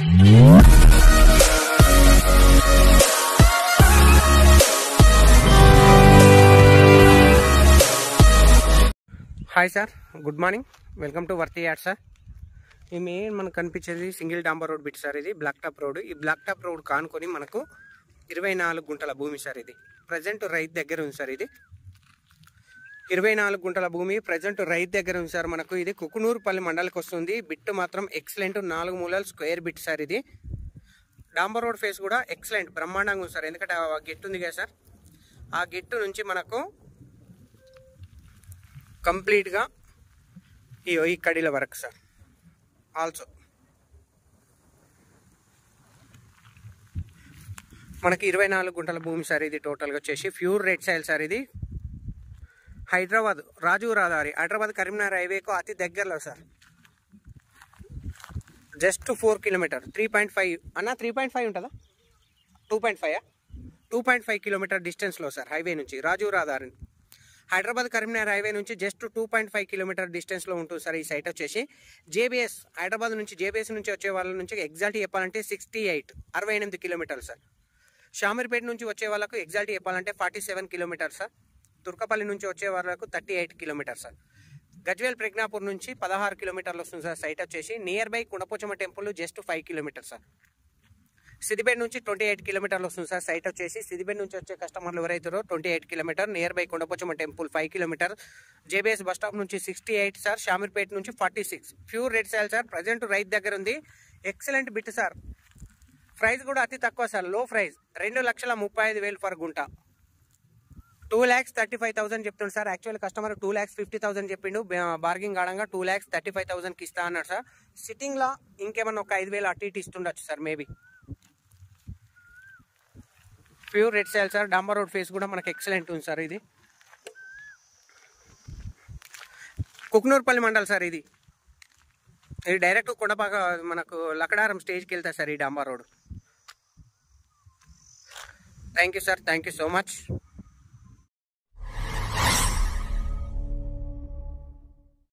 Hi sir, good morning. Welcome to worthy ad sir. ఈ main మనకు కనిపించేది single డాంబర్ రోడ్ బిట్ సార్. ఇది బ్లాక్ టాప్ రోడ్. ఈ బ్లాక్ టాప్ రోడ్ కానుకొని మనకు 24 గుంటల భూమి సార్. ఇది ప్రజెంట్ రైతు దగ్గర ఉంది సార్. ఇది 24 గుంటల భూమి ప్రజెంట్ రైతు దగ్గర ఉంది సార్. మనకు ఇది కుకునూరుపల్లి మండలికి వస్తుంది. బిట్ మాత్రం ఎక్సలెంట్, 4 మూలల స్క్వేర్ బిట్ సార్. ఇది డాంబర్ రోడ్ ఫేస్ కూడా ఎక్సలెంట్, బ్రహ్మాండంగా ఉంది సార్. ఎందుకంటే ఆ గెట్ ఉంది కదా సార్, ఆ గెట్టు నుంచి మనకు కంప్లీట్గా ఈ కడీల వరకు సార్. ఆల్సో మనకి 24 గుంటల భూమి సార్. ఇది టోటల్గా వచ్చేసి ప్యూర్ రెడ్ సాయిల్ సార్. ఇది హైదరాబాద్ రాజు రహదారి, హైదరాబాద్ కరీంనగర్ హైవేకు అతి దగ్గరలో సార్. జస్ట్ 4 కిలోమీటర్, 3.5 అన్న 3.5 ఉంటుందా, 2.5 2.5 కిలోమీటర్ డిస్టెన్స్లో సార్. హైవే నుంచి రాజు రహదారి, హైదరాబాద్ కరీంనగర్ హైవే నుంచి జస్ట్ 2.5 కిలోమీటర్ డిస్టెన్స్లో ఉంటుంది సార్. ఈ సైట్ వచ్చేసి జేబీఎస్, హైదరాబాద్ నుంచి జేబీఎస్ నుంచి వచ్చే వాళ్ళ నుంచి ఎగ్జాక్ట్ చెప్పాలంటే 68 కిలోమీటర్లు సార్. షామీర్పేట నుంచి వచ్చే వాళ్ళకు ఎగ్జాక్ట్ చెప్పాలంటే 47 కిలోమీటర్ సార్. తుర్కపల్లి నుంచి వచ్చే వాళ్ళకు 38 కిలోమీటర్ సార్. గజ్వేల్ ప్రజ్ఞాపూర్ నుంచి 16 కిలోమీటర్లు వస్తుంది సార్. సైట్ వచ్చేసి near by Kundapochamma temple just 5 kilometer sir. Siddipet నుంచి 28 కిలోమీటర్లు వస్తుంది సార్. సైట్ వచ్చేసి సిద్దిపేట నుంచి వచ్చే కస్టమర్లు ఎవరైతారో 28 kilometre, nearby Kondapochamma temple 5 kilometre, JBS bus stop నుంచి 68 సార్, షామీర్పేట నుంచి 46. Pure red soil sir. Present రైతు దగ్గర ఉంది. Excellent bit sir. ప్రైస్ కూడా అతి తక్కువ సార్, లో ప్రైస్. 2,35,000 ఫర్ గుంట. 2,35,000 చెప్తుండు సార్. యాక్చువల్ కస్టమర్ 2,50,000 చెప్పిండు. బార్గింగ్ ఆడంగా 2,35,000కి ఇస్తా అన్నాడు సార్. సిట్టింగ్లో ఇంకేమన్నా ఒక 5,000 అటు ఇటు ఇస్తుండొచ్చు sir maybe. Pure red soil sir. డాంబర్ రోడ్ ఫేస్ కూడా మనకు ఎక్సలెంట్ ఉంది సార్. ఇది కుకునూరుపల్లి మండల్ సార్. ఇది డైరెక్ట్ కొండపాక మనకు లకడారం స్టేజ్కి వెళ్తా సార్ ఈ డాంబర్ road. Thank you sir, thank you so much.